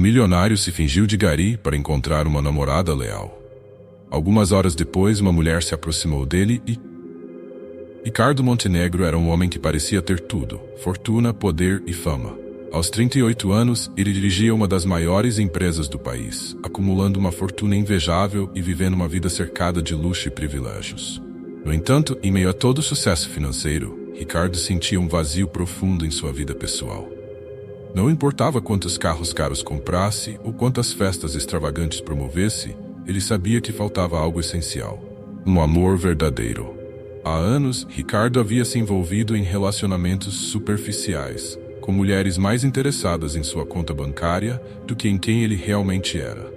milionário se fingiu de gari para encontrar uma namorada leal. Algumas horas depois, uma mulher se aproximou dele e... Ricardo Montenegro era um homem que parecia ter tudo: fortuna, poder e fama. Aos 38 anos, ele dirigia uma das maiores empresas do país, acumulando uma fortuna invejável e vivendo uma vida cercada de luxo e privilégios. No entanto, em meio a todo o sucesso financeiro, Ricardo sentia um vazio profundo em sua vida pessoal. Não importava quantos carros caros comprasse ou quantas festas extravagantes promovesse, ele sabia que faltava algo essencial: um amor verdadeiro. Há anos, Ricardo havia se envolvido em relacionamentos superficiais, com mulheres mais interessadas em sua conta bancária do que em quem ele realmente era.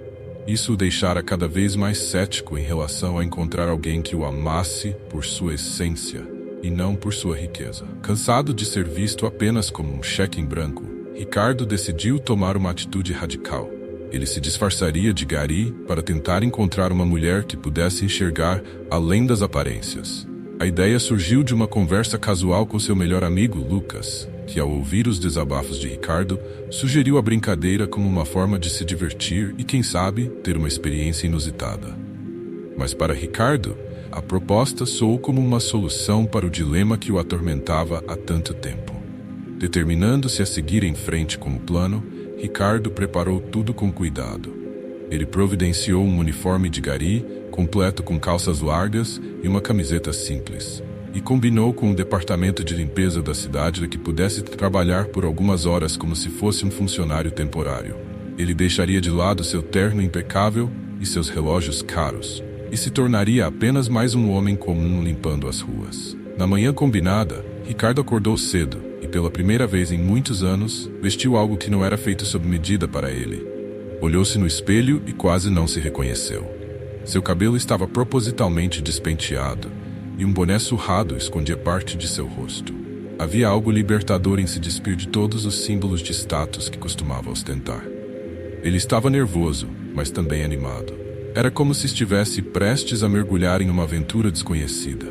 Isso o deixara cada vez mais cético em relação a encontrar alguém que o amasse por sua essência e não por sua riqueza. Cansado de ser visto apenas como um cheque em branco, Ricardo decidiu tomar uma atitude radical. Ele se disfarçaria de gari para tentar encontrar uma mulher que pudesse enxergar além das aparências. A ideia surgiu de uma conversa casual com seu melhor amigo, Lucas, que, ao ouvir os desabafos de Ricardo, sugeriu a brincadeira como uma forma de se divertir e, quem sabe, ter uma experiência inusitada. Mas para Ricardo, a proposta soou como uma solução para o dilema que o atormentava há tanto tempo. Determinando-se a seguir em frente com o plano, Ricardo preparou tudo com cuidado. Ele providenciou um uniforme de gari, completo com calças largas e uma camiseta simples, e combinou com o departamento de limpeza da cidade que pudesse trabalhar por algumas horas como se fosse um funcionário temporário. Ele deixaria de lado seu terno impecável e seus relógios caros, e se tornaria apenas mais um homem comum limpando as ruas. Na manhã combinada, Ricardo acordou cedo e, pela primeira vez em muitos anos, vestiu algo que não era feito sob medida para ele. Olhou-se no espelho e quase não se reconheceu. Seu cabelo estava propositalmente despenteado, e um boné surrado escondia parte de seu rosto. Havia algo libertador em se despir de todos os símbolos de status que costumava ostentar. Ele estava nervoso, mas também animado. Era como se estivesse prestes a mergulhar em uma aventura desconhecida.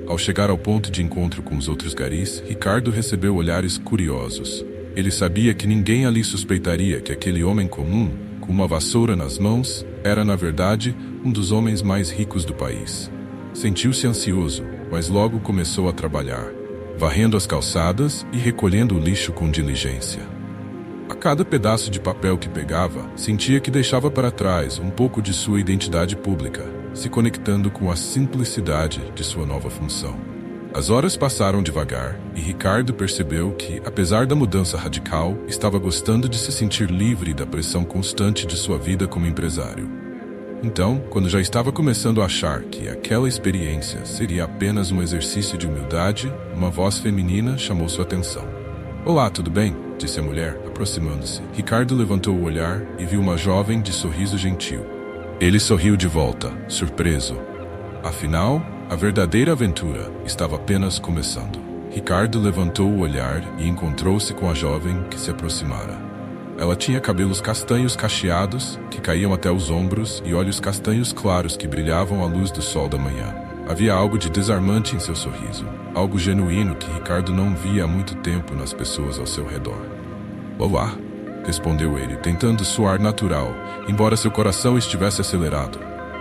Ao chegar ao ponto de encontro com os outros garis, Ricardo recebeu olhares curiosos. Ele sabia que ninguém ali suspeitaria que aquele homem comum, com uma vassoura nas mãos, era, na verdade, um dos homens mais ricos do país. Sentiu-se ansioso, mas logo começou a trabalhar, varrendo as calçadas e recolhendo o lixo com diligência. A cada pedaço de papel que pegava, sentia que deixava para trás um pouco de sua identidade pública, se conectando com a simplicidade de sua nova função. As horas passaram devagar e Ricardo percebeu que, apesar da mudança radical, estava gostando de se sentir livre da pressão constante de sua vida como empresário. Então, quando já estava começando a achar que aquela experiência seria apenas um exercício de humildade, uma voz feminina chamou sua atenção. "Olá, tudo bem?", disse a mulher, aproximando-se. Ricardo levantou o olhar e viu uma jovem de sorriso gentil. Ele sorriu de volta, surpreso. Afinal, a verdadeira aventura estava apenas começando. Ricardo levantou o olhar e encontrou-se com a jovem que se aproximara. Ela tinha cabelos castanhos cacheados, que caíam até os ombros, e olhos castanhos claros que brilhavam à luz do sol da manhã. Havia algo de desarmante em seu sorriso, algo genuíno que Ricardo não via há muito tempo nas pessoas ao seu redor. "Olá", respondeu ele, tentando soar natural, embora seu coração estivesse acelerado.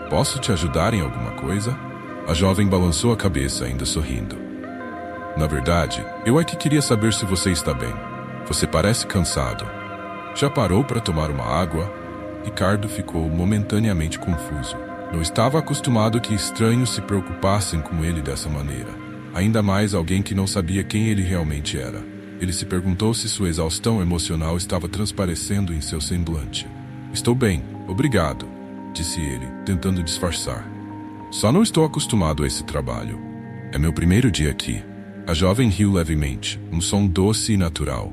"Posso te ajudar em alguma coisa?" A jovem balançou a cabeça, ainda sorrindo. "Na verdade, eu é que queria saber se você está bem. Você parece cansado. Já parou para tomar uma água?" Ricardo ficou momentaneamente confuso. Não estava acostumado que estranhos se preocupassem com ele dessa maneira. Ainda mais alguém que não sabia quem ele realmente era. Ele se perguntou se sua exaustão emocional estava transparecendo em seu semblante. "Estou bem, obrigado", disse ele, tentando disfarçar. "Só não estou acostumado a esse trabalho. É meu primeiro dia aqui." A jovem riu levemente, um som doce e natural.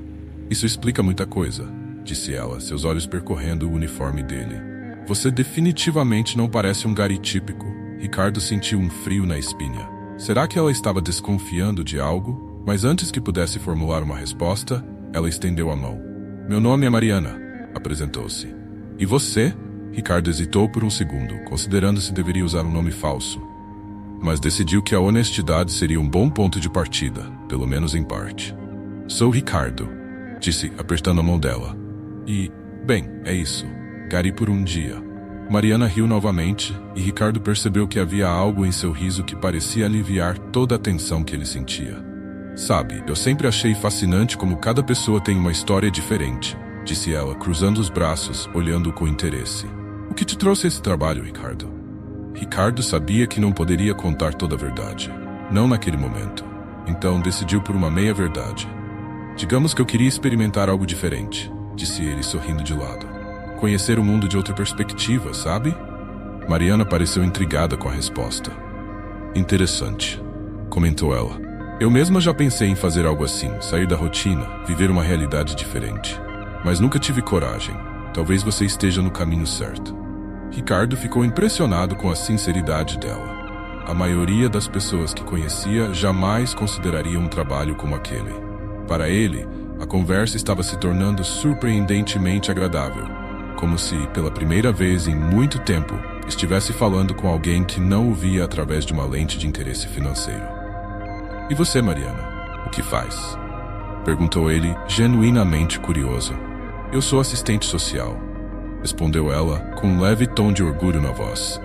"Isso explica muita coisa", disse ela, seus olhos percorrendo o uniforme dele. "Você definitivamente não parece um gari típico." Ricardo sentiu um frio na espinha. Será que ela estava desconfiando de algo? Mas antes que pudesse formular uma resposta, ela estendeu a mão. "Meu nome é Mariana", apresentou-se. "E você?" Ricardo hesitou por um segundo, considerando se deveria usar um nome falso. Mas decidiu que a honestidade seria um bom ponto de partida, pelo menos em parte. "Sou Ricardo", disse, apertando a mão dela. "E, Bem, é isso. Gary por um dia. Mariana riu novamente, e Ricardo percebeu que havia algo em seu riso que parecia aliviar toda a tensão que ele sentia. Sabe, eu sempre achei fascinante como cada pessoa tem uma história diferente, disse ela, cruzando os braços, olhando com interesse. O que te trouxe esse trabalho, Ricardo? Ricardo sabia que não poderia contar toda a verdade. Não naquele momento. Então decidiu por uma meia-verdade. Digamos que eu queria experimentar algo diferente, disse ele, sorrindo de lado. Conhecer o mundo de outra perspectiva, sabe? Mariana pareceu intrigada com a resposta. Interessante, comentou ela. Eu mesma já pensei em fazer algo assim, sair da rotina, viver uma realidade diferente. Mas nunca tive coragem. Talvez você esteja no caminho certo. Ricardo ficou impressionado com a sinceridade dela. A maioria das pessoas que conhecia jamais consideraria um trabalho como aquele. Para ele, a conversa estava se tornando surpreendentemente agradável. Como se, pela primeira vez em muito tempo, estivesse falando com alguém que não o via através de uma lente de interesse financeiro. E você, Mariana, o que faz? Perguntou ele, genuinamente curioso. Eu sou assistente social, respondeu ela, com um leve tom de orgulho na voz.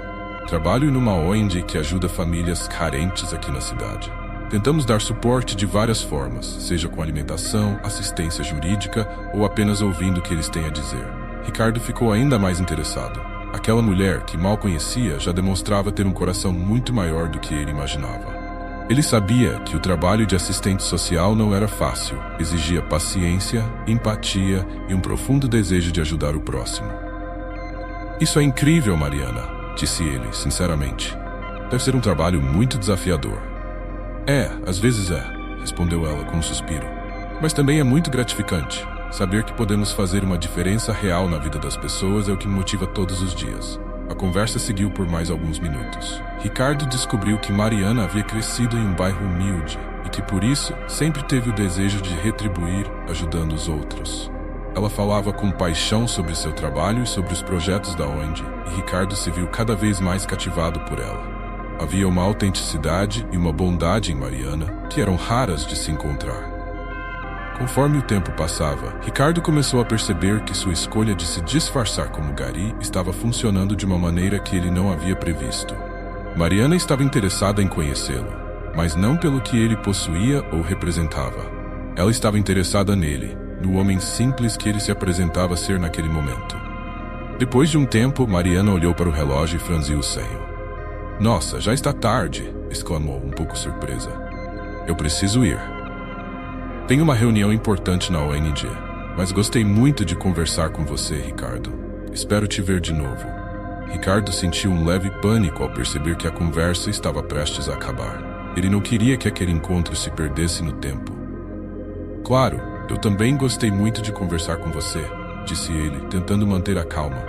Trabalho numa ONG que ajuda famílias carentes aqui na cidade. Tentamos dar suporte de várias formas, seja com alimentação, assistência jurídica ou apenas ouvindo o que eles têm a dizer. Ricardo ficou ainda mais interessado. Aquela mulher, que mal conhecia, já demonstrava ter um coração muito maior do que ele imaginava. Ele sabia que o trabalho de assistente social não era fácil, exigia paciência, empatia e um profundo desejo de ajudar o próximo. Isso é incrível, Mariana, disse ele, sinceramente. Deve ser um trabalho muito desafiador. Às vezes é, respondeu ela com um suspiro. Mas também é muito gratificante. Saber que podemos fazer uma diferença real na vida das pessoas é o que me motiva todos os dias. A conversa seguiu por mais alguns minutos. Ricardo descobriu que Mariana havia crescido em um bairro humilde e que, por isso, sempre teve o desejo de retribuir ajudando os outros. Ela falava com paixão sobre seu trabalho e sobre os projetos da ONG, e Ricardo se viu cada vez mais cativado por ela. Havia uma autenticidade e uma bondade em Mariana que eram raras de se encontrar. Conforme o tempo passava, Ricardo começou a perceber que sua escolha de se disfarçar como Gary estava funcionando de uma maneira que ele não havia previsto. Mariana estava interessada em conhecê-lo, mas não pelo que ele possuía ou representava. Ela estava interessada nele, no homem simples que ele se apresentava ser naquele momento. Depois de um tempo, Mariana olhou para o relógio e franziu o senho. Nossa, já está tarde, exclamou, um pouco surpresa. Eu preciso ir. Tenho uma reunião importante na ONG, mas gostei muito de conversar com você, Ricardo. Espero te ver de novo. Ricardo sentiu um leve pânico ao perceber que a conversa estava prestes a acabar. Ele não queria que aquele encontro se perdesse no tempo. Claro, eu também gostei muito de conversar com você, disse ele, tentando manter a calma.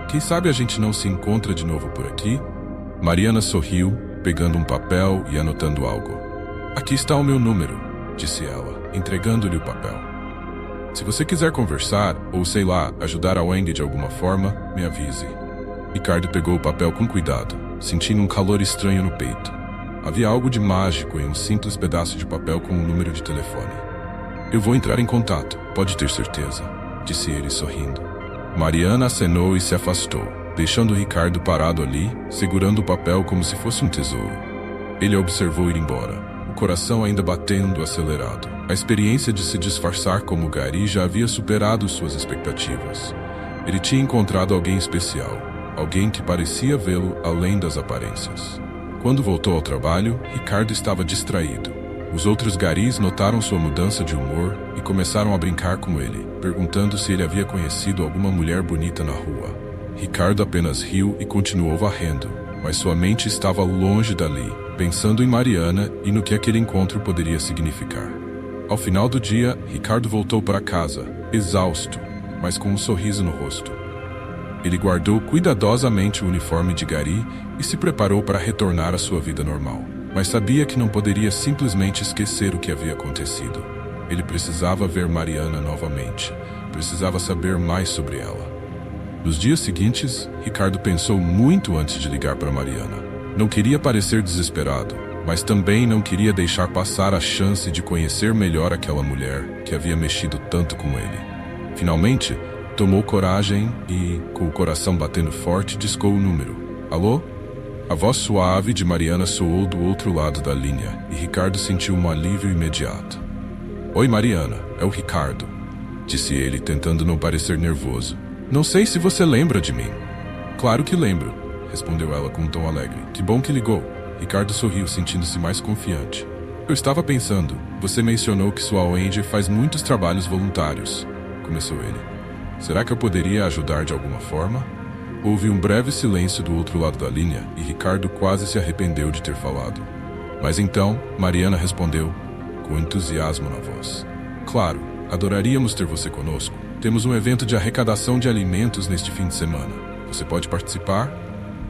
Quem sabe a gente não se encontra de novo por aqui? Mariana sorriu, pegando um papel e anotando algo. Aqui está o meu número, disse ela, entregando-lhe o papel. Se você quiser conversar, ou sei lá, ajudar a ONG de alguma forma, me avise. Ricardo pegou o papel com cuidado, sentindo um calor estranho no peito. Havia algo de mágico em um simples pedaço de papel com um número de telefone. Eu vou entrar em contato, pode ter certeza, disse ele sorrindo. Mariana acenou e se afastou, deixando Ricardo parado ali, segurando o papel como se fosse um tesouro. Ele a observou ir embora, o coração ainda batendo acelerado. A experiência de se disfarçar como Gary já havia superado suas expectativas. Ele tinha encontrado alguém especial, alguém que parecia vê-lo além das aparências. Quando voltou ao trabalho, Ricardo estava distraído. Os outros garis notaram sua mudança de humor e começaram a brincar com ele, perguntando se ele havia conhecido alguma mulher bonita na rua. Ricardo apenas riu e continuou varrendo, mas sua mente estava longe dali, pensando em Mariana e no que aquele encontro poderia significar. Ao final do dia, Ricardo voltou para casa, exausto, mas com um sorriso no rosto. Ele guardou cuidadosamente o uniforme de Gary e se preparou para retornar à sua vida normal. Mas sabia que não poderia simplesmente esquecer o que havia acontecido. Ele precisava ver Mariana novamente. Precisava saber mais sobre ela. Nos dias seguintes, Ricardo pensou muito antes de ligar para Mariana. Não queria parecer desesperado, mas também não queria deixar passar a chance de conhecer melhor aquela mulher que havia mexido tanto com ele. Finalmente, tomou coragem e, com o coração batendo forte, discou o número. Alô? A voz suave de Mariana soou do outro lado da linha e Ricardo sentiu um alívio imediato. Oi, Mariana, é o Ricardo, disse ele, tentando não parecer nervoso. Não sei se você lembra de mim. Claro que lembro, respondeu ela com um tom alegre. Que bom que ligou. Ricardo sorriu, sentindo-se mais confiante. Eu estava pensando, você mencionou que sua ONG faz muitos trabalhos voluntários, começou ele. Será que eu poderia ajudar de alguma forma? Houve um breve silêncio do outro lado da linha e Ricardo quase se arrependeu de ter falado. Mas então, Mariana respondeu, com entusiasmo na voz. Claro, adoraríamos ter você conosco. Temos um evento de arrecadação de alimentos neste fim de semana. Você pode participar?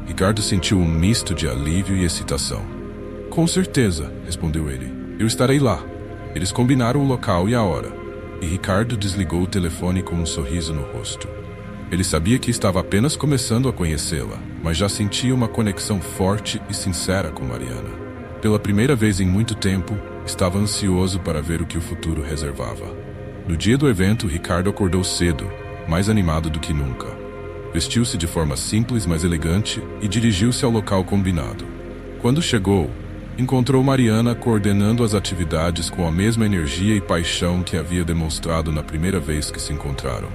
Ricardo sentiu um misto de alívio e excitação. Com certeza, respondeu ele. Eu estarei lá. Eles combinaram o local e a hora. E Ricardo desligou o telefone com um sorriso no rosto. Ele sabia que estava apenas começando a conhecê-la, mas já sentia uma conexão forte e sincera com Mariana. Pela primeira vez em muito tempo, estava ansioso para ver o que o futuro reservava. No dia do evento, Ricardo acordou cedo, mais animado do que nunca. Vestiu-se de forma simples, mas elegante, e dirigiu-se ao local combinado. Quando chegou, encontrou Mariana coordenando as atividades com a mesma energia e paixão que havia demonstrado na primeira vez que se encontraram.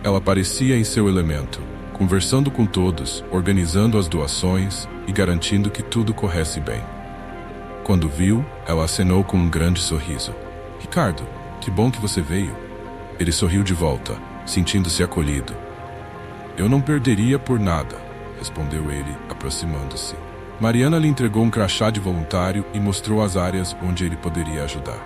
Ela parecia em seu elemento, conversando com todos, organizando as doações e garantindo que tudo corresse bem. Quando viu, ela acenou com um grande sorriso. Ricardo, que bom que você veio. Ele sorriu de volta, sentindo-se acolhido. Eu não perderia por nada, respondeu ele, aproximando-se. Mariana lhe entregou um crachá de voluntário e mostrou as áreas onde ele poderia ajudar.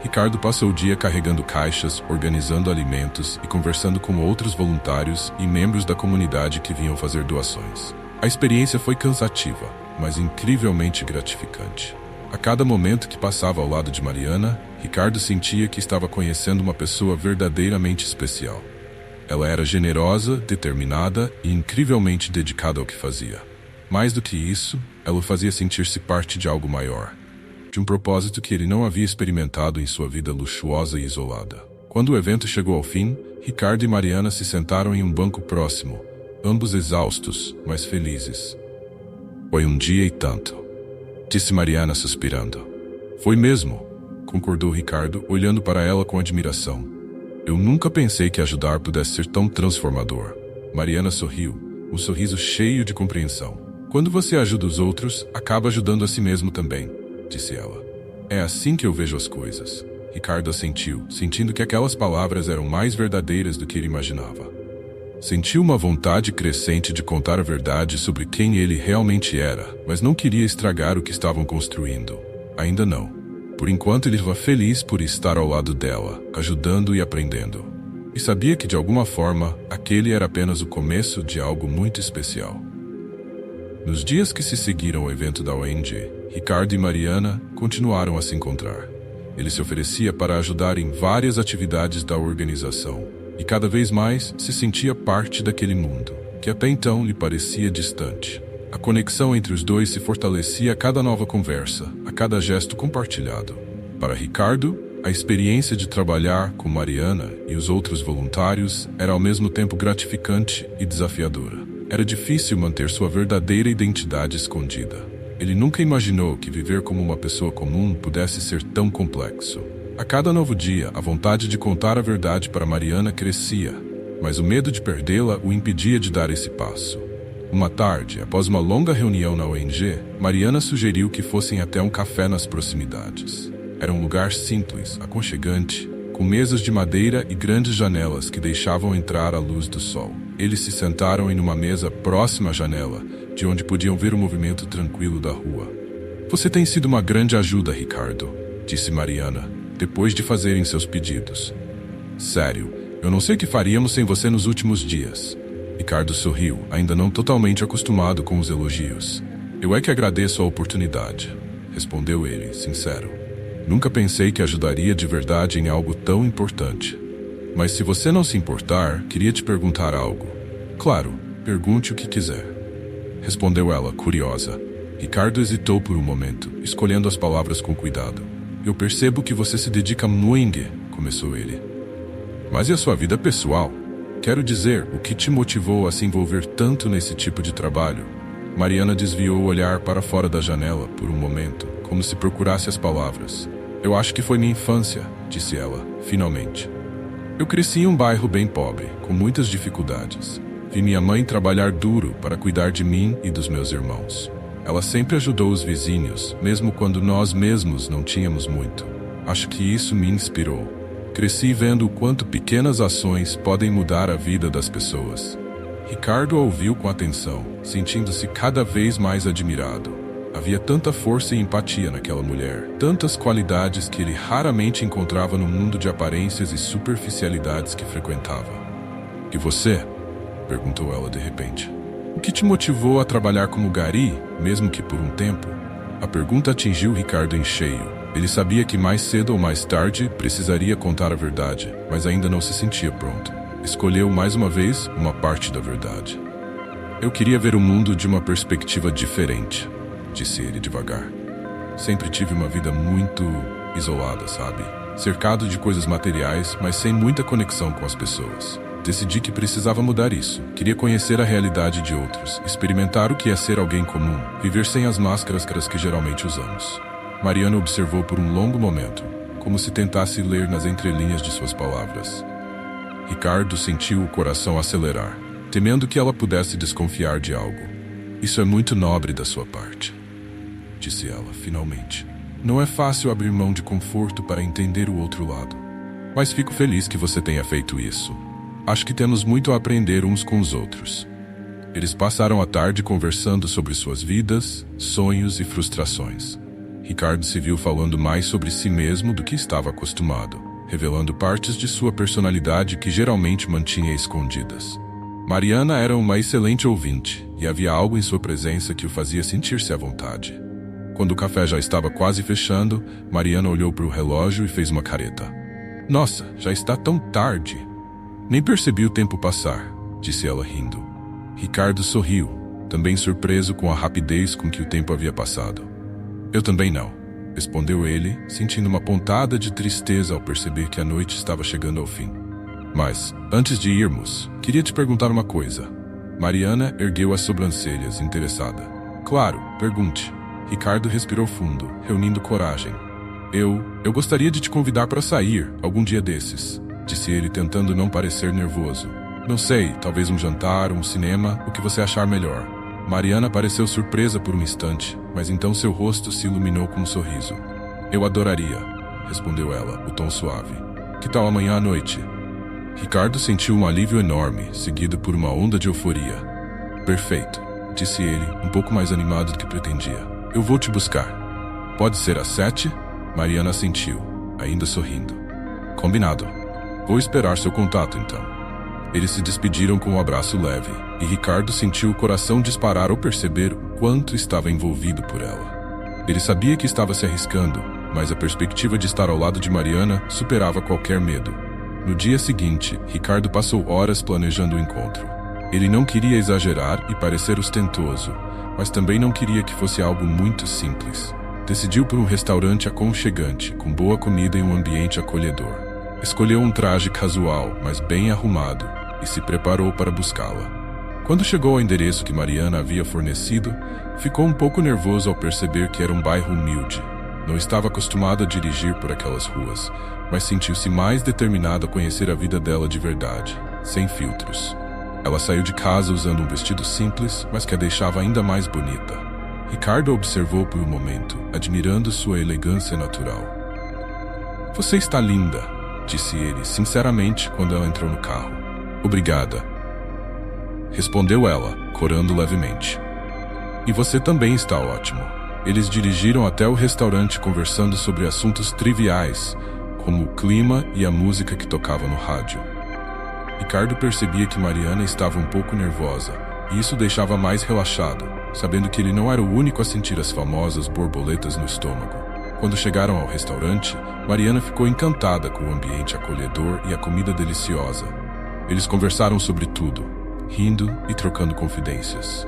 Ricardo passou o dia carregando caixas, organizando alimentos e conversando com outros voluntários e membros da comunidade que vinham fazer doações. A experiência foi cansativa, mas incrivelmente gratificante. A cada momento que passava ao lado de Mariana, Ricardo sentia que estava conhecendo uma pessoa verdadeiramente especial. Ela era generosa, determinada e incrivelmente dedicada ao que fazia. Mais do que isso, ela o fazia sentir-se parte de algo maior, de um propósito que ele não havia experimentado em sua vida luxuosa e isolada. Quando o evento chegou ao fim, Ricardo e Mariana se sentaram em um banco próximo, ambos exaustos, mas felizes. Foi um dia e tanto, disse Mariana suspirando. Foi mesmo, concordou Ricardo, olhando para ela com admiração. Eu nunca pensei que ajudar pudesse ser tão transformador. Mariana sorriu, um sorriso cheio de compreensão. Quando você ajuda os outros, acaba ajudando a si mesmo também, disse ela. É assim que eu vejo as coisas. Ricardo assentiu, sentindo que aquelas palavras eram mais verdadeiras do que ele imaginava. Sentiu uma vontade crescente de contar a verdade sobre quem ele realmente era, mas não queria estragar o que estavam construindo. Ainda não. Por enquanto ele estava feliz por estar ao lado dela, ajudando e aprendendo. E sabia que de alguma forma, aquele era apenas o começo de algo muito especial. Nos dias que se seguiram ao evento da ONG, Ricardo e Mariana continuaram a se encontrar. Ele se oferecia para ajudar em várias atividades da organização, e cada vez mais se sentia parte daquele mundo, que até então lhe parecia distante. A conexão entre os dois se fortalecia a cada nova conversa, a cada gesto compartilhado. Para Ricardo, a experiência de trabalhar com Mariana e os outros voluntários era ao mesmo tempo gratificante e desafiadora. Era difícil manter sua verdadeira identidade escondida. Ele nunca imaginou que viver como uma pessoa comum pudesse ser tão complexo. A cada novo dia, a vontade de contar a verdade para Mariana crescia, mas o medo de perdê-la o impedia de dar esse passo. Uma tarde, após uma longa reunião na ONG, Mariana sugeriu que fossem até um café nas proximidades. Era um lugar simples, aconchegante, com mesas de madeira e grandes janelas que deixavam entrar a luz do sol. Eles se sentaram em uma mesa próxima à janela, de onde podiam ver o movimento tranquilo da rua. Você tem sido uma grande ajuda, Ricardo, disse Mariana, depois de fazerem seus pedidos. Sério, eu não sei o que faríamos sem você nos últimos dias. Ricardo sorriu, ainda não totalmente acostumado com os elogios. Eu é que agradeço a oportunidade, respondeu ele, sincero. Nunca pensei que ajudaria de verdade em algo tão importante. Mas se você não se importar, queria te perguntar algo. Claro, pergunte o que quiser. Respondeu ela, curiosa. Ricardo hesitou por um momento, escolhendo as palavras com cuidado. Eu percebo que você se dedica muito, começou ele. Mas e a sua vida pessoal? Quero dizer, o que te motivou a se envolver tanto nesse tipo de trabalho? Mariana desviou o olhar para fora da janela por um momento, como se procurasse as palavras. Eu acho que foi minha infância, disse ela, finalmente. Eu cresci em um bairro bem pobre, com muitas dificuldades. Vi minha mãe trabalhar duro para cuidar de mim e dos meus irmãos. Ela sempre ajudou os vizinhos, mesmo quando nós mesmos não tínhamos muito. Acho que isso me inspirou. Cresci vendo o quanto pequenas ações podem mudar a vida das pessoas. Ricardo a ouviu com atenção, sentindo-se cada vez mais admirado. Havia tanta força e empatia naquela mulher, tantas qualidades que ele raramente encontrava no mundo de aparências e superficialidades que frequentava. E você? Perguntou ela de repente. O que te motivou a trabalhar como gari, mesmo que por um tempo? A pergunta atingiu Ricardo em cheio. Ele sabia que mais cedo ou mais tarde precisaria contar a verdade, mas ainda não se sentia pronto. Escolheu mais uma vez uma parte da verdade. Eu queria ver o mundo de uma perspectiva diferente, disse ele devagar. Sempre tive uma vida muito isolada, sabe? Cercado de coisas materiais, mas sem muita conexão com as pessoas. Decidi que precisava mudar isso. Queria conhecer a realidade de outros, experimentar o que é ser alguém comum, viver sem as máscaras que geralmente usamos. Mariana observou por um longo momento, como se tentasse ler nas entrelinhas de suas palavras. Ricardo sentiu o coração acelerar, temendo que ela pudesse desconfiar de algo. Isso é muito nobre da sua parte, disse ela, finalmente. Não é fácil abrir mão de conforto para entender o outro lado. Mas fico feliz que você tenha feito isso. Acho que temos muito a aprender uns com os outros. Eles passaram a tarde conversando sobre suas vidas, sonhos e frustrações. Ricardo se viu falando mais sobre si mesmo do que estava acostumado, revelando partes de sua personalidade que geralmente mantinha escondidas. Mariana era uma excelente ouvinte, e havia algo em sua presença que o fazia sentir-se à vontade. Quando o café já estava quase fechando, Mariana olhou para o relógio e fez uma careta. Nossa, já está tão tarde. Nem percebi o tempo passar, disse ela rindo. Ricardo sorriu, também surpreso com a rapidez com que o tempo havia passado. Eu também não, respondeu ele, sentindo uma pontada de tristeza ao perceber que a noite estava chegando ao fim. Mas, antes de irmos, queria te perguntar uma coisa. Mariana ergueu as sobrancelhas, interessada. Claro, pergunte. Ricardo respirou fundo, reunindo coragem. Eu gostaria de te convidar para sair, algum dia desses, disse ele tentando não parecer nervoso. Não sei, talvez um jantar, um cinema, o que você achar melhor. Mariana pareceu surpresa por um instante, mas então seu rosto se iluminou com um sorriso. Eu adoraria, respondeu ela, o tom suave. Que tal amanhã à noite? Ricardo sentiu um alívio enorme, seguido por uma onda de euforia. Perfeito, disse ele, um pouco mais animado do que pretendia. Eu vou te buscar. Pode ser às 7? Mariana assentiu, ainda sorrindo. Combinado. Vou esperar seu contato então. Eles se despediram com um abraço leve, e Ricardo sentiu o coração disparar ao perceber o quanto estava envolvido por ela. Ele sabia que estava se arriscando, mas a perspectiva de estar ao lado de Mariana superava qualquer medo. No dia seguinte, Ricardo passou horas planejando o encontro. Ele não queria exagerar e parecer ostentoso, mas também não queria que fosse algo muito simples. Decidiu por um restaurante aconchegante, com boa comida e um ambiente acolhedor. Escolheu um traje casual, mas bem arrumado, e se preparou para buscá-la. Quando chegou ao endereço que Mariana havia fornecido, ficou um pouco nervoso ao perceber que era um bairro humilde. Não estava acostumado a dirigir por aquelas ruas, mas sentiu-se mais determinado a conhecer a vida dela de verdade, sem filtros. Ela saiu de casa usando um vestido simples, mas que a deixava ainda mais bonita. Ricardo a observou por um momento, admirando sua elegância natural. Você está linda, disse ele, sinceramente, quando ela entrou no carro. Obrigada, respondeu ela, corando levemente. E você também está ótimo. Eles dirigiram até o restaurante conversando sobre assuntos triviais, como o clima e a música que tocava no rádio. Ricardo percebia que Mariana estava um pouco nervosa, e isso o deixava mais relaxado, sabendo que ele não era o único a sentir as famosas borboletas no estômago. Quando chegaram ao restaurante, Mariana ficou encantada com o ambiente acolhedor e a comida deliciosa. Eles conversaram sobre tudo, rindo e trocando confidências.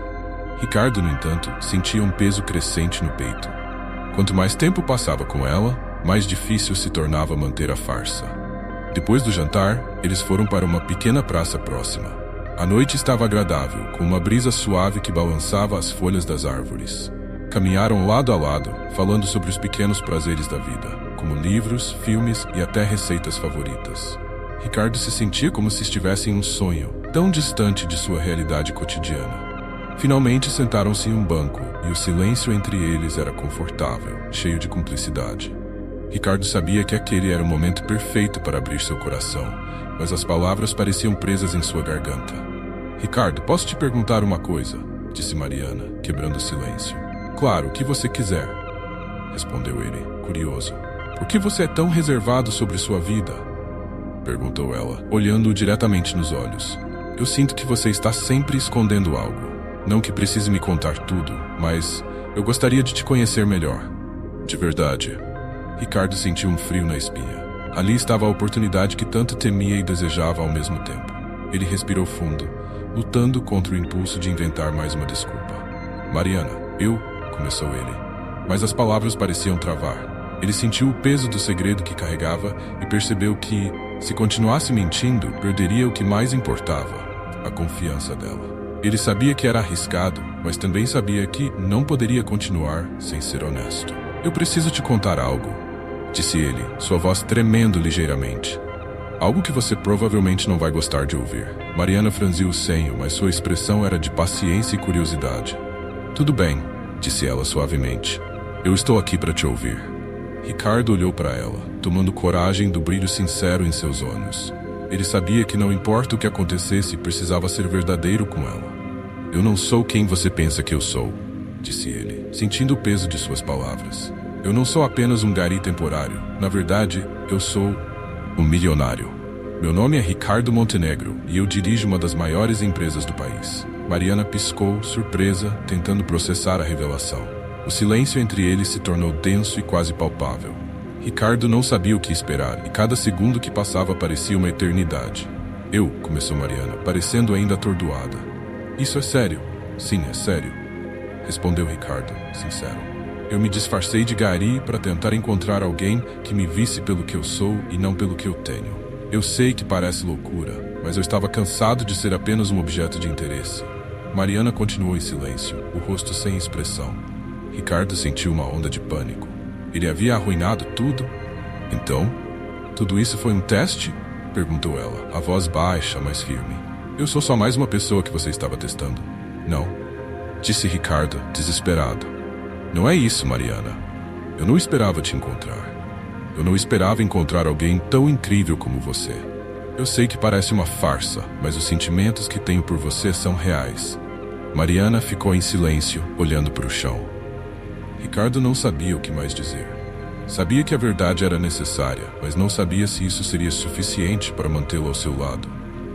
Ricardo, no entanto, sentia um peso crescente no peito. Quanto mais tempo passava com ela, mais difícil se tornava manter a farsa. Depois do jantar, eles foram para uma pequena praça próxima. A noite estava agradável, com uma brisa suave que balançava as folhas das árvores. Caminharam lado a lado, falando sobre os pequenos prazeres da vida, como livros, filmes e até receitas favoritas. Ricardo se sentia como se estivesse em um sonho, tão distante de sua realidade cotidiana. Finalmente sentaram-se em um banco, e o silêncio entre eles era confortável, cheio de cumplicidade. Ricardo sabia que aquele era o momento perfeito para abrir seu coração, mas as palavras pareciam presas em sua garganta. "Ricardo, posso te perguntar uma coisa?", disse Mariana, quebrando o silêncio. "Claro, o que você quiser", respondeu ele, curioso. "Por que você é tão reservado sobre sua vida?", perguntou ela, olhando-o diretamente nos olhos. "Eu sinto que você está sempre escondendo algo. Não que precise me contar tudo, mas eu gostaria de te conhecer melhor." "De verdade." Ricardo sentiu um frio na espinha. Ali estava a oportunidade que tanto temia e desejava ao mesmo tempo. Ele respirou fundo, lutando contra o impulso de inventar mais uma desculpa. "Mariana, começou ele. Mas as palavras pareciam travar. Ele sentiu o peso do segredo que carregava e percebeu que, se continuasse mentindo, perderia o que mais importava, a confiança dela. Ele sabia que era arriscado, mas também sabia que não poderia continuar sem ser honesto. "Eu preciso te contar algo", disse ele, sua voz tremendo ligeiramente. "Algo que você provavelmente não vai gostar de ouvir." Mariana franziu o senho, mas sua expressão era de paciência e curiosidade. "Tudo bem", disse ela suavemente. "Eu estou aqui para te ouvir." Ricardo olhou para ela, tomando coragem do brilho sincero em seus olhos. Ele sabia que não importa o que acontecesse, precisava ser verdadeiro com ela. "Eu não sou quem você pensa que eu sou", disse ele, sentindo o peso de suas palavras. "Eu não sou apenas um gari temporário. Na verdade, eu sou um milionário. Meu nome é Ricardo Montenegro e eu dirijo uma das maiores empresas do país." Mariana piscou, surpresa, tentando processar a revelação. O silêncio entre eles se tornou denso e quase palpável. Ricardo não sabia o que esperar, e cada segundo que passava parecia uma eternidade. Começou Mariana, parecendo ainda atordoada. "Isso é sério?" "Sim, é sério", respondeu Ricardo, sincero. "Eu me disfarcei de gari para tentar encontrar alguém que me visse pelo que eu sou e não pelo que eu tenho. Eu sei que parece loucura, mas eu estava cansado de ser apenas um objeto de interesse." Mariana continuou em silêncio, o rosto sem expressão. Ricardo sentiu uma onda de pânico. Ele havia arruinado tudo? "Então, tudo isso foi um teste?", perguntou ela, a voz baixa, mas firme. "Eu sou só mais uma pessoa que você estava testando." "Não", disse Ricardo, desesperado. "Não é isso, Mariana. Eu não esperava te encontrar. Eu não esperava encontrar alguém tão incrível como você. Eu sei que parece uma farsa, mas os sentimentos que tenho por você são reais." Mariana ficou em silêncio, olhando para o chão. Ricardo não sabia o que mais dizer. Sabia que a verdade era necessária, mas não sabia se isso seria suficiente para mantê-lo ao seu lado.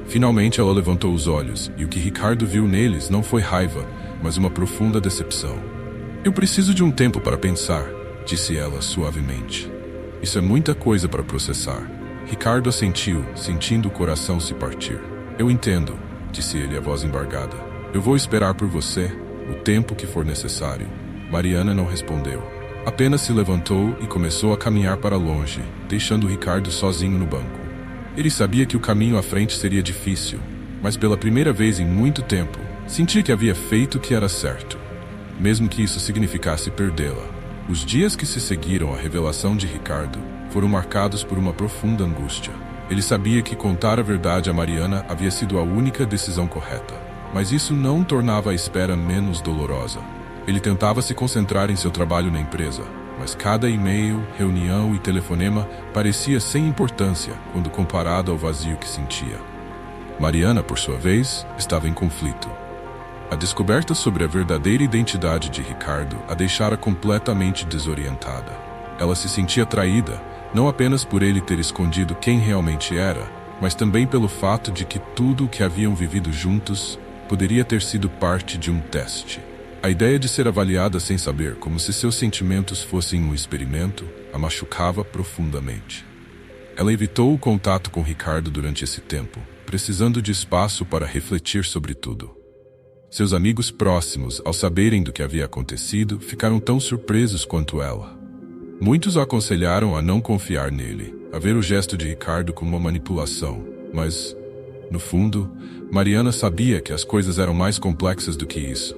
Finalmente ela levantou os olhos, e o que Ricardo viu neles não foi raiva, mas uma profunda decepção. "Eu preciso de um tempo para pensar", disse ela suavemente. "Isso é muita coisa para processar." Ricardo assentiu, sentindo o coração se partir. "Eu entendo", disse ele, a voz embargada. "Eu vou esperar por você, o tempo que for necessário." Mariana não respondeu. Apenas se levantou e começou a caminhar para longe, deixando Ricardo sozinho no banco. Ele sabia que o caminho à frente seria difícil, mas pela primeira vez em muito tempo, sentia que havia feito o que era certo, mesmo que isso significasse perdê-la. Os dias que se seguiram à revelação de Ricardo foram marcados por uma profunda angústia. Ele sabia que contar a verdade a Mariana havia sido a única decisão correta, mas isso não tornava a espera menos dolorosa. Ele tentava se concentrar em seu trabalho na empresa, mas cada e-mail, reunião e telefonema parecia sem importância quando comparado ao vazio que sentia. Mariana, por sua vez, estava em conflito. A descoberta sobre a verdadeira identidade de Ricardo a deixara completamente desorientada. Ela se sentia traída, não apenas por ele ter escondido quem realmente era, mas também pelo fato de que tudo o que haviam vivido juntos poderia ter sido parte de um teste. A ideia de ser avaliada sem saber, como se seus sentimentos fossem um experimento, a machucava profundamente. Ela evitou o contato com Ricardo durante esse tempo, precisando de espaço para refletir sobre tudo. Seus amigos próximos, ao saberem do que havia acontecido, ficaram tão surpresos quanto ela. Muitos o aconselharam a não confiar nele, a ver o gesto de Ricardo como uma manipulação, mas, no fundo, Mariana sabia que as coisas eram mais complexas do que isso.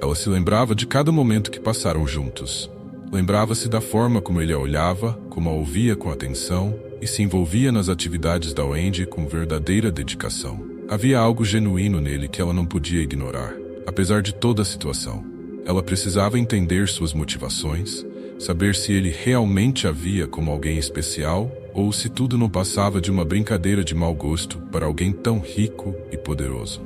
Ela se lembrava de cada momento que passaram juntos. Lembrava-se da forma como ele a olhava, como a ouvia com atenção e se envolvia nas atividades da Wendy com verdadeira dedicação. Havia algo genuíno nele que ela não podia ignorar. Apesar de toda a situação, ela precisava entender suas motivações, saber se ele realmente a via como alguém especial ou se tudo não passava de uma brincadeira de mau gosto para alguém tão rico e poderoso.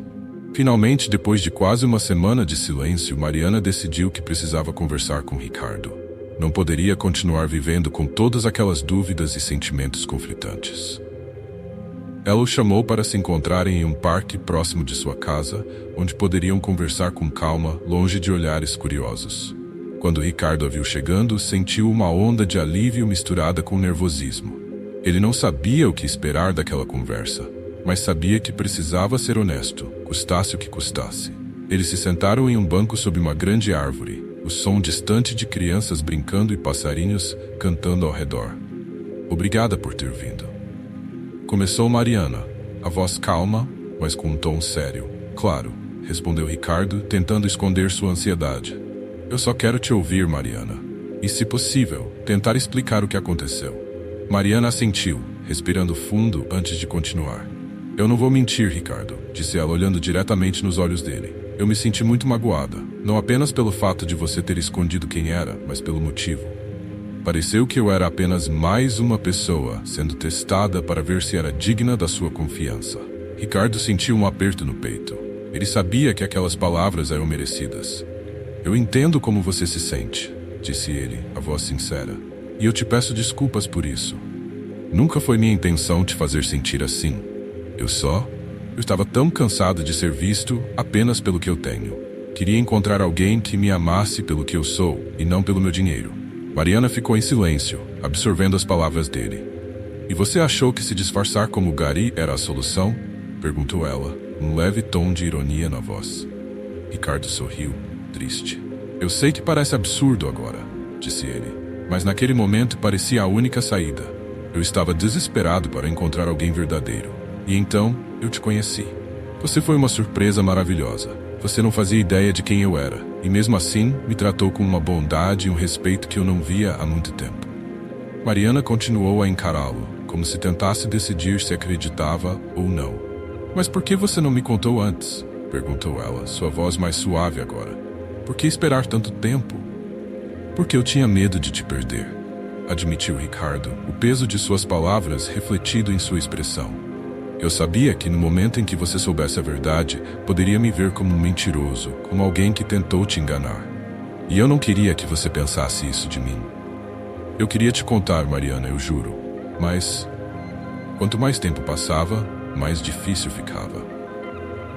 Finalmente, depois de quase uma semana de silêncio, Mariana decidiu que precisava conversar com Ricardo. Não poderia continuar vivendo com todas aquelas dúvidas e sentimentos conflitantes. Ela o chamou para se encontrarem em um parque próximo de sua casa, onde poderiam conversar com calma, longe de olhares curiosos. Quando Ricardo a viu chegando, sentiu uma onda de alívio misturada com nervosismo. Ele não sabia o que esperar daquela conversa, mas sabia que precisava ser honesto, custasse o que custasse. Eles se sentaram em um banco sob uma grande árvore, o som distante de crianças brincando e passarinhos cantando ao redor. Obrigada por ter vindo. Começou Mariana, a voz calma, mas com um tom sério. Claro, respondeu Ricardo, tentando esconder sua ansiedade. Eu só quero te ouvir, Mariana. E, se possível, tentar explicar o que aconteceu. Mariana assentiu, respirando fundo antes de continuar. Eu não vou mentir, Ricardo, disse ela olhando diretamente nos olhos dele. Eu me senti muito magoada, não apenas pelo fato de você ter escondido quem era, mas pelo motivo. Pareceu que eu era apenas mais uma pessoa sendo testada para ver se era digna da sua confiança. Ricardo sentiu um aperto no peito. Ele sabia que aquelas palavras eram merecidas. Eu entendo como você se sente, disse ele, a voz sincera. E eu te peço desculpas por isso. Nunca foi minha intenção te fazer sentir assim. Eu estava tão cansado de ser visto apenas pelo que eu tenho. Queria encontrar alguém que me amasse pelo que eu sou e não pelo meu dinheiro. Mariana ficou em silêncio, absorvendo as palavras dele. E você achou que se disfarçar como Gary era a solução? Perguntou ela, um leve tom de ironia na voz. Ricardo sorriu, triste. Eu sei que parece absurdo agora, disse ele, mas naquele momento parecia a única saída. Eu estava desesperado para encontrar alguém verdadeiro. E então, eu te conheci. Você foi uma surpresa maravilhosa. Você não fazia ideia de quem eu era, e mesmo assim, me tratou com uma bondade e um respeito que eu não via há muito tempo. Mariana continuou a encará-lo, como se tentasse decidir se acreditava ou não. Mas por que você não me contou antes? Perguntou ela, sua voz mais suave agora. Por que esperar tanto tempo? Porque eu tinha medo de te perder, admitiu Ricardo, o peso de suas palavras refletido em sua expressão. Eu sabia que no momento em que você soubesse a verdade, poderia me ver como um mentiroso, como alguém que tentou te enganar. E eu não queria que você pensasse isso de mim. Eu queria te contar, Mariana, eu juro. Mas, quanto mais tempo passava, mais difícil ficava.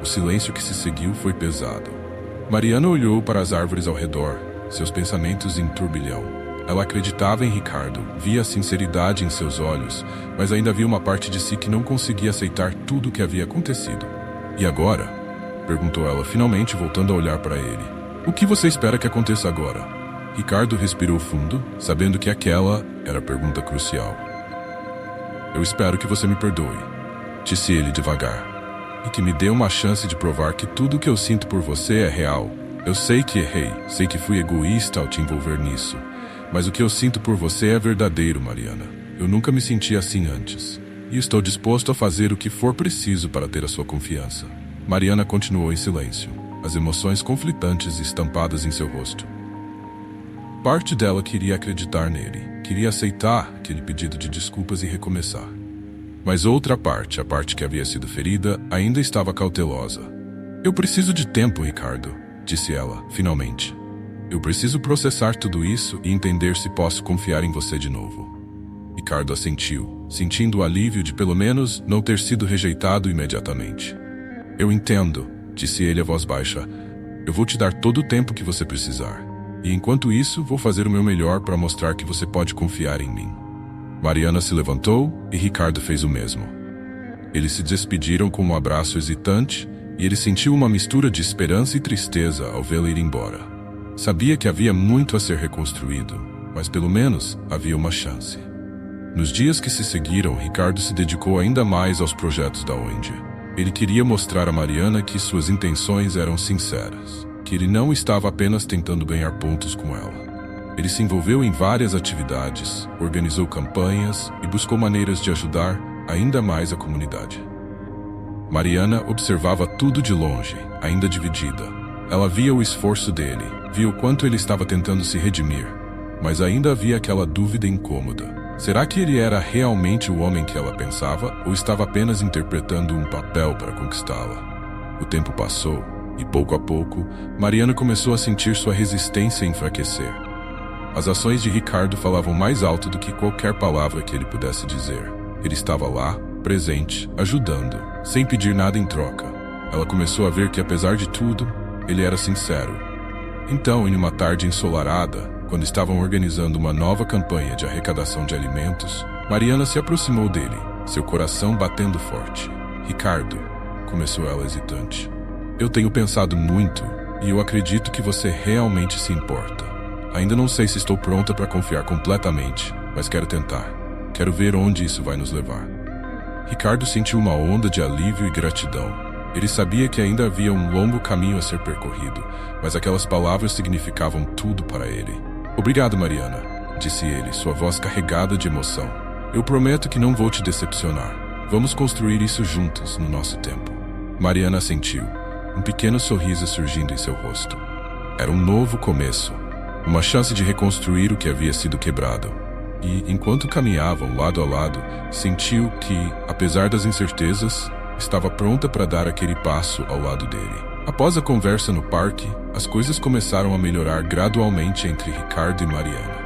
O silêncio que se seguiu foi pesado. Mariana olhou para as árvores ao redor, seus pensamentos em turbilhão. Ela acreditava em Ricardo, via a sinceridade em seus olhos, mas ainda havia uma parte de si que não conseguia aceitar tudo o que havia acontecido. E agora? Perguntou ela, finalmente voltando a olhar para ele. O que você espera que aconteça agora? Ricardo respirou fundo, sabendo que aquela era a pergunta crucial. Eu espero que você me perdoe, disse ele devagar, e que me dê uma chance de provar que tudo o que eu sinto por você é real. Eu sei que errei, sei que fui egoísta ao te envolver nisso. Mas o que eu sinto por você é verdadeiro, Mariana. Eu nunca me senti assim antes. E estou disposto a fazer o que for preciso para ter a sua confiança. Mariana continuou em silêncio, as emoções conflitantes estampadas em seu rosto. Parte dela queria acreditar nele, queria aceitar aquele pedido de desculpas e recomeçar. Mas outra parte, a parte que havia sido ferida, ainda estava cautelosa. Eu preciso de tempo, Ricardo, disse ela, finalmente. Eu preciso processar tudo isso e entender se posso confiar em você de novo. Ricardo assentiu, sentindo o alívio de pelo menos não ter sido rejeitado imediatamente. Eu entendo, disse ele a voz baixa. Eu vou te dar todo o tempo que você precisar. E enquanto isso, vou fazer o meu melhor para mostrar que você pode confiar em mim. Mariana se levantou e Ricardo fez o mesmo. Eles se despediram com um abraço hesitante e ele sentiu uma mistura de esperança e tristeza ao vê-la ir embora. Sabia que havia muito a ser reconstruído, mas pelo menos havia uma chance. Nos dias que se seguiram, Ricardo se dedicou ainda mais aos projetos da ONG. Ele queria mostrar a Mariana que suas intenções eram sinceras, que ele não estava apenas tentando ganhar pontos com ela. Ele se envolveu em várias atividades, organizou campanhas e buscou maneiras de ajudar ainda mais a comunidade. Mariana observava tudo de longe, ainda dividida. Ela via o esforço dele, via o quanto ele estava tentando se redimir, mas ainda havia aquela dúvida incômoda. Será que ele era realmente o homem que ela pensava, ou estava apenas interpretando um papel para conquistá-la? O tempo passou, e pouco a pouco, Mariana começou a sentir sua resistência enfraquecer. As ações de Ricardo falavam mais alto do que qualquer palavra que ele pudesse dizer. Ele estava lá, presente, ajudando, sem pedir nada em troca. Ela começou a ver que, apesar de tudo, ele era sincero. Então, em uma tarde ensolarada, quando estavam organizando uma nova campanha de arrecadação de alimentos, Mariana se aproximou dele, seu coração batendo forte. "Ricardo", começou ela hesitante, "eu tenho pensado muito e eu acredito que você realmente se importa. Ainda não sei se estou pronta para confiar completamente, mas quero tentar. Quero ver onde isso vai nos levar." Ricardo sentiu uma onda de alívio e gratidão. Ele sabia que ainda havia um longo caminho a ser percorrido, mas aquelas palavras significavam tudo para ele. "Obrigado, Mariana", disse ele, sua voz carregada de emoção. "Eu prometo que não vou te decepcionar. Vamos construir isso juntos no nosso tempo." Mariana assentiu, um pequeno sorriso surgindo em seu rosto. Era um novo começo, uma chance de reconstruir o que havia sido quebrado. E, enquanto caminhavam lado a lado, sentiu que, apesar das incertezas, estava pronta para dar aquele passo ao lado dele. Após a conversa no parque, as coisas começaram a melhorar gradualmente entre Ricardo e Mariana.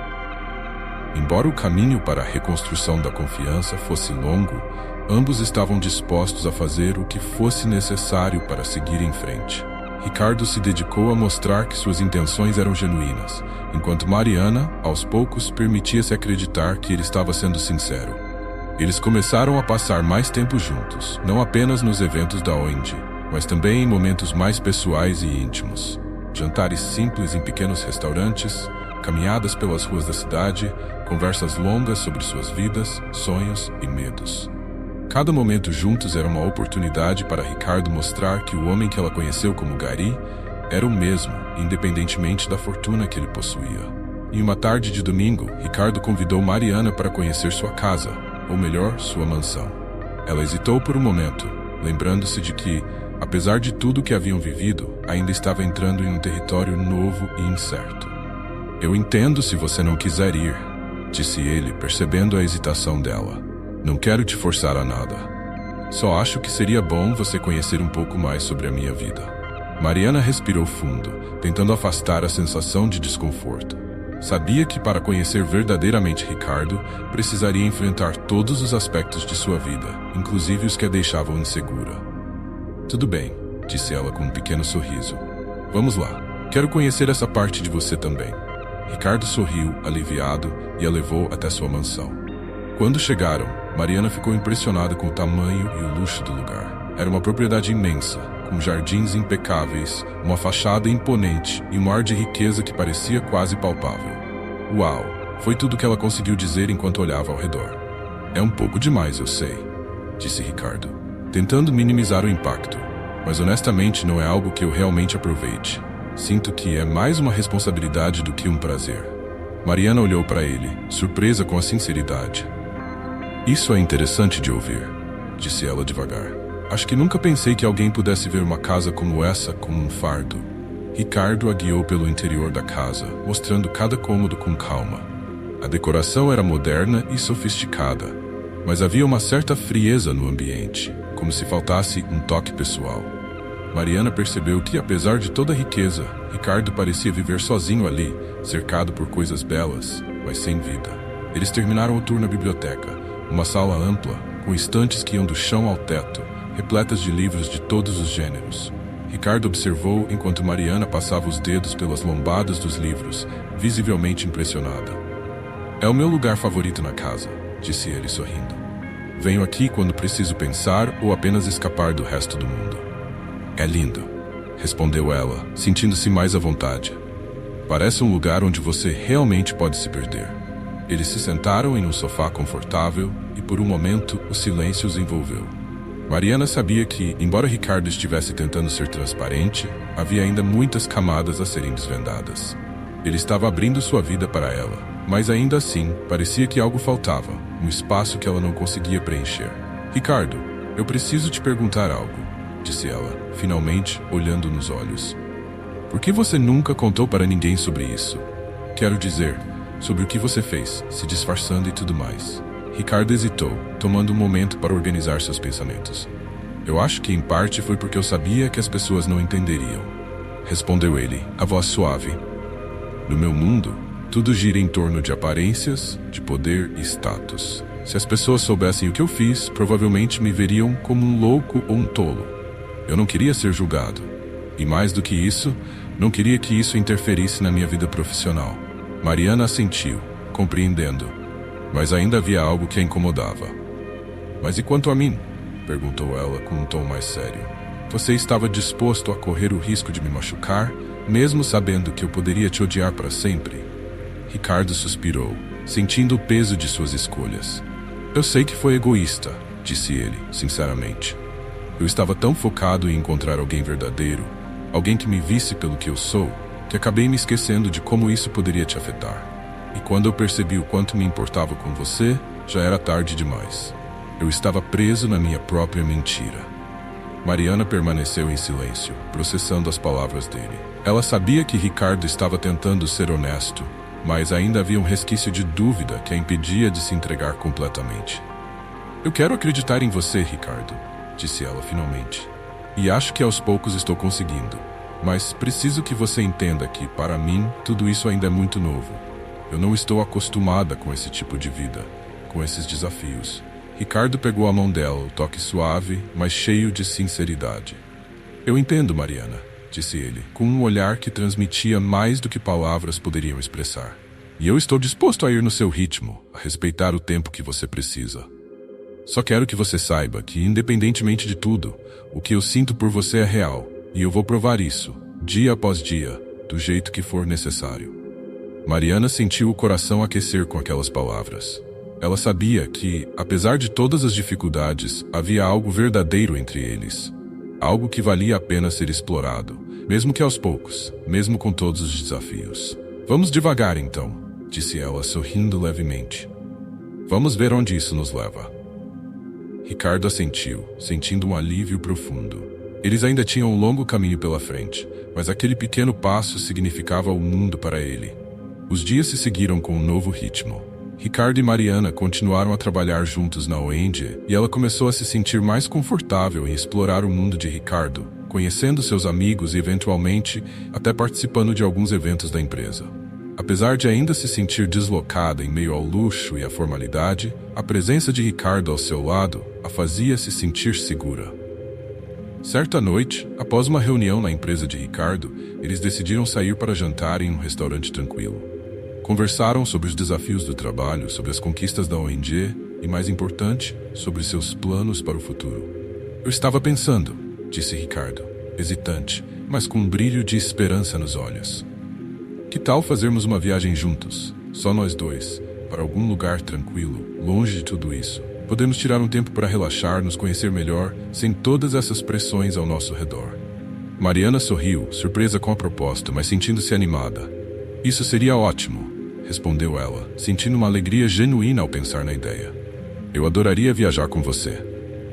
Embora o caminho para a reconstrução da confiança fosse longo, ambos estavam dispostos a fazer o que fosse necessário para seguir em frente. Ricardo se dedicou a mostrar que suas intenções eram genuínas, enquanto Mariana, aos poucos, permitia-se acreditar que ele estava sendo sincero. Eles começaram a passar mais tempo juntos, não apenas nos eventos da ONG, mas também em momentos mais pessoais e íntimos. Jantares simples em pequenos restaurantes, caminhadas pelas ruas da cidade, conversas longas sobre suas vidas, sonhos e medos. Cada momento juntos era uma oportunidade para Ricardo mostrar que o homem que ela conheceu como Gary era o mesmo, independentemente da fortuna que ele possuía. Em uma tarde de domingo, Ricardo convidou Mariana para conhecer sua casa, ou melhor, sua mansão. Ela hesitou por um momento, lembrando-se de que, apesar de tudo que haviam vivido, ainda estava entrando em um território novo e incerto. "Eu entendo se você não quiser ir", disse ele, percebendo a hesitação dela. "Não quero te forçar a nada. Só acho que seria bom você conhecer um pouco mais sobre a minha vida." Mariana respirou fundo, tentando afastar a sensação de desconforto. Sabia que para conhecer verdadeiramente Ricardo, precisaria enfrentar todos os aspectos de sua vida, inclusive os que a deixavam insegura. "Tudo bem", disse ela com um pequeno sorriso. "Vamos lá. Quero conhecer essa parte de você também." Ricardo sorriu, aliviado, e a levou até sua mansão. Quando chegaram, Mariana ficou impressionada com o tamanho e o luxo do lugar. Era uma propriedade imensa, com jardins impecáveis, uma fachada imponente e um ar de riqueza que parecia quase palpável. "Uau!" Foi tudo que ela conseguiu dizer enquanto olhava ao redor. "É um pouco demais, eu sei", disse Ricardo, tentando minimizar o impacto. "Mas honestamente não é algo que eu realmente aproveite. Sinto que é mais uma responsabilidade do que um prazer." Mariana olhou para ele, surpresa com a sinceridade. "Isso é interessante de ouvir", disse ela devagar. "Acho que nunca pensei que alguém pudesse ver uma casa como essa como um fardo." Ricardo a guiou pelo interior da casa, mostrando cada cômodo com calma. A decoração era moderna e sofisticada, mas havia uma certa frieza no ambiente, como se faltasse um toque pessoal. Mariana percebeu que, apesar de toda a riqueza, Ricardo parecia viver sozinho ali, cercado por coisas belas, mas sem vida. Eles terminaram o tour na biblioteca, uma sala ampla, com estantes que iam do chão ao teto, repletas de livros de todos os gêneros. Ricardo observou enquanto Mariana passava os dedos pelas lombadas dos livros, visivelmente impressionada. "É o meu lugar favorito na casa", disse ele sorrindo. "Venho aqui quando preciso pensar ou apenas escapar do resto do mundo." "É lindo", respondeu ela, sentindo-se mais à vontade. "Parece um lugar onde você realmente pode se perder." Eles se sentaram em um sofá confortável e, por um momento, o silêncio os envolveu. Mariana sabia que, embora Ricardo estivesse tentando ser transparente, havia ainda muitas camadas a serem desvendadas. Ele estava abrindo sua vida para ela, mas ainda assim, parecia que algo faltava, um espaço que ela não conseguia preencher. Ricardo, eu preciso te perguntar algo, disse ela, finalmente, olhando nos olhos. Por que você nunca contou para ninguém sobre isso? Quero dizer, sobre o que você fez, se disfarçando e tudo mais. Ricardo hesitou, tomando um momento para organizar seus pensamentos. Eu acho que em parte foi porque eu sabia que as pessoas não entenderiam. Respondeu ele, a voz suave. No meu mundo, tudo gira em torno de aparências, de poder e status. Se as pessoas soubessem o que eu fiz, provavelmente me veriam como um louco ou um tolo. Eu não queria ser julgado. E mais do que isso, não queria que isso interferisse na minha vida profissional. Mariana assentiu, compreendendo. Mas ainda havia algo que a incomodava. Mas e quanto a mim? Perguntou ela com um tom mais sério. Você estava disposto a correr o risco de me machucar, mesmo sabendo que eu poderia te odiar para sempre? Ricardo suspirou, sentindo o peso de suas escolhas. Eu sei que foi egoísta, disse ele, sinceramente. Eu estava tão focado em encontrar alguém verdadeiro, alguém que me visse pelo que eu sou, que acabei me esquecendo de como isso poderia te afetar. E quando eu percebi o quanto me importava com você, já era tarde demais. Eu estava preso na minha própria mentira. Mariana permaneceu em silêncio, processando as palavras dele. Ela sabia que Ricardo estava tentando ser honesto, mas ainda havia um resquício de dúvida que a impedia de se entregar completamente. Eu quero acreditar em você, Ricardo, disse ela finalmente. E acho que aos poucos estou conseguindo. Mas preciso que você entenda que, para mim, tudo isso ainda é muito novo. Eu não estou acostumada com esse tipo de vida, com esses desafios. Ricardo pegou a mão dela, o toque suave, mas cheio de sinceridade. Eu entendo, Mariana, disse ele, com um olhar que transmitia mais do que palavras poderiam expressar. E eu estou disposto a ir no seu ritmo, a respeitar o tempo que você precisa. Só quero que você saiba que, independentemente de tudo, o que eu sinto por você é real. E eu vou provar isso, dia após dia, do jeito que for necessário. Mariana sentiu o coração aquecer com aquelas palavras. Ela sabia que, apesar de todas as dificuldades, havia algo verdadeiro entre eles. Algo que valia a pena ser explorado, mesmo que aos poucos, mesmo com todos os desafios. Vamos devagar então, disse ela, sorrindo levemente. Vamos ver onde isso nos leva. Ricardo assentiu, sentindo um alívio profundo. Eles ainda tinham um longo caminho pela frente, mas aquele pequeno passo significava o mundo para ele. Os dias se seguiram com um novo ritmo. Ricardo e Mariana continuaram a trabalhar juntos na ONG e ela começou a se sentir mais confortável em explorar o mundo de Ricardo, conhecendo seus amigos e, eventualmente, até participando de alguns eventos da empresa. Apesar de ainda se sentir deslocada em meio ao luxo e à formalidade, a presença de Ricardo ao seu lado a fazia se sentir segura. Certa noite, após uma reunião na empresa de Ricardo, eles decidiram sair para jantar em um restaurante tranquilo. Conversaram sobre os desafios do trabalho, sobre as conquistas da ONG e, mais importante, sobre seus planos para o futuro. Eu estava pensando, disse Ricardo, hesitante, mas com um brilho de esperança nos olhos. Que tal fazermos uma viagem juntos, só nós dois, para algum lugar tranquilo, longe de tudo isso? Podemos tirar um tempo para relaxar, nos conhecer melhor, sem todas essas pressões ao nosso redor. Mariana sorriu, surpresa com a proposta, mas sentindo-se animada. Isso seria ótimo, respondeu ela, sentindo uma alegria genuína ao pensar na ideia. Eu adoraria viajar com você.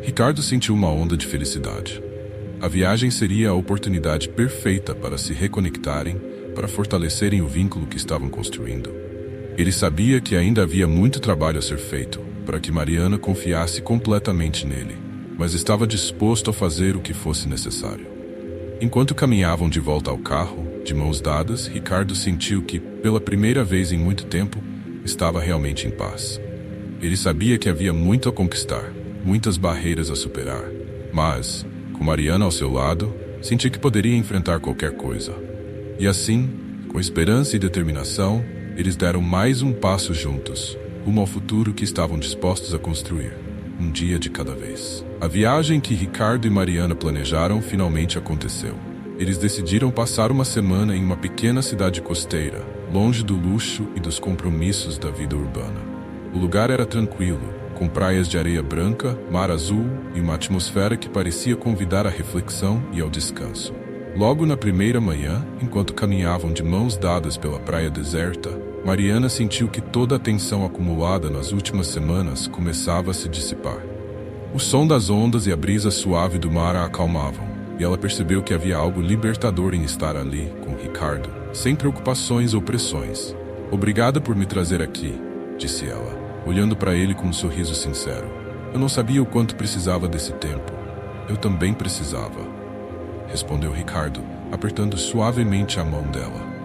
Ricardo sentiu uma onda de felicidade. A viagem seria a oportunidade perfeita para se reconectarem, para fortalecerem o vínculo que estavam construindo. Ele sabia que ainda havia muito trabalho a ser feito, para que Mariana confiasse completamente nele, mas estava disposto a fazer o que fosse necessário. Enquanto caminhavam de volta ao carro, de mãos dadas, Ricardo sentiu que, pela primeira vez em muito tempo, estava realmente em paz. Ele sabia que havia muito a conquistar, muitas barreiras a superar, mas, com Mariana ao seu lado, sentia que poderia enfrentar qualquer coisa. E assim, com esperança e determinação, eles deram mais um passo juntos, rumo ao futuro que estavam dispostos a construir, um dia de cada vez. A viagem que Ricardo e Mariana planejaram finalmente aconteceu. Eles decidiram passar uma semana em uma pequena cidade costeira, longe do luxo e dos compromissos da vida urbana. O lugar era tranquilo, com praias de areia branca, mar azul e uma atmosfera que parecia convidar à reflexão e ao descanso. Logo na primeira manhã, enquanto caminhavam de mãos dadas pela praia deserta, Mariana sentiu que toda a tensão acumulada nas últimas semanas começava a se dissipar. O som das ondas e a brisa suave do mar a acalmavam, e ela percebeu que havia algo libertador em estar ali, com Ricardo, sem preocupações ou pressões. "Obrigada por me trazer aqui", disse ela, olhando para ele com um sorriso sincero. "Eu não sabia o quanto precisava desse tempo. Eu também precisava", respondeu Ricardo, apertando suavemente a mão dela.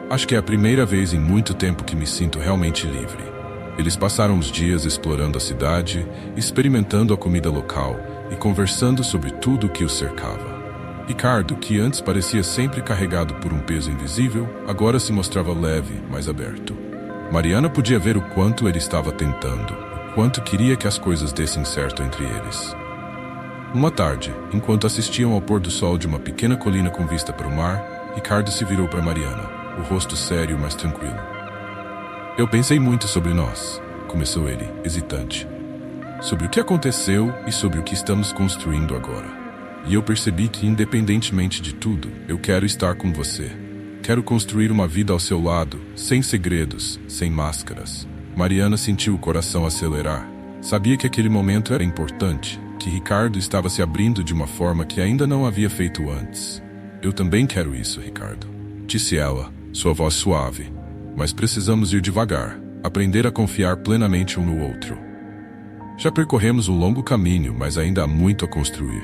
"Acho que é a primeira vez em muito tempo que me sinto realmente livre." Eles passaram os dias explorando a cidade, experimentando a comida local e conversando sobre tudo o que os cercava. Ricardo, que antes parecia sempre carregado por um peso invisível, agora se mostrava leve, mais aberto. Mariana podia ver o quanto ele estava tentando, o quanto queria que as coisas dessem certo entre eles. Uma tarde, enquanto assistiam ao pôr do sol de uma pequena colina com vista para o mar, Ricardo se virou para Mariana, o rosto sério, mas tranquilo. "Eu pensei muito sobre nós", começou ele, hesitante. "Sobre o que aconteceu e sobre o que estamos construindo agora. E eu percebi que, independentemente de tudo, eu quero estar com você. Quero construir uma vida ao seu lado, sem segredos, sem máscaras." Mariana sentiu o coração acelerar. Sabia que aquele momento era importante, que Ricardo estava se abrindo de uma forma que ainda não havia feito antes. "Eu também quero isso, Ricardo", disse ela, sua voz suave. "Mas precisamos ir devagar, aprender a confiar plenamente um no outro. Já percorremos um longo caminho, mas ainda há muito a construir."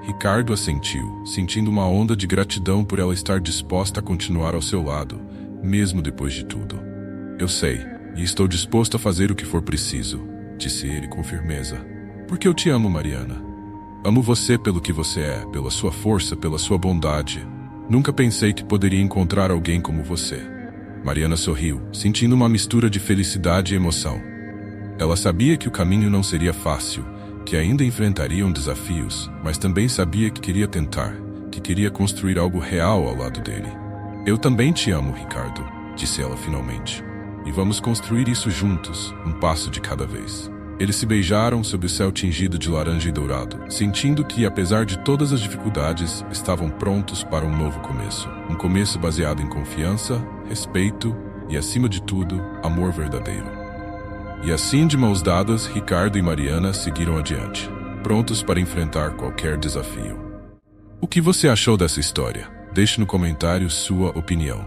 Ricardo assentiu, sentindo uma onda de gratidão por ela estar disposta a continuar ao seu lado, mesmo depois de tudo. "Eu sei, e estou disposto a fazer o que for preciso", disse ele com firmeza. "Porque eu te amo, Mariana. Amo você pelo que você é, pela sua força, pela sua bondade. Nunca pensei que poderia encontrar alguém como você." Mariana sorriu, sentindo uma mistura de felicidade e emoção. Ela sabia que o caminho não seria fácil, que ainda enfrentariam desafios, mas também sabia que queria tentar, que queria construir algo real ao lado dele. "Eu também te amo, Ricardo", disse ela finalmente. "E vamos construir isso juntos, um passo de cada vez." Eles se beijaram sob o céu tingido de laranja e dourado, sentindo que, apesar de todas as dificuldades, estavam prontos para um novo começo. Um começo baseado em confiança, respeito e, acima de tudo, amor verdadeiro. E assim, de mãos dadas, Ricardo e Mariana seguiram adiante, prontos para enfrentar qualquer desafio. O que você achou dessa história? Deixe no comentário sua opinião.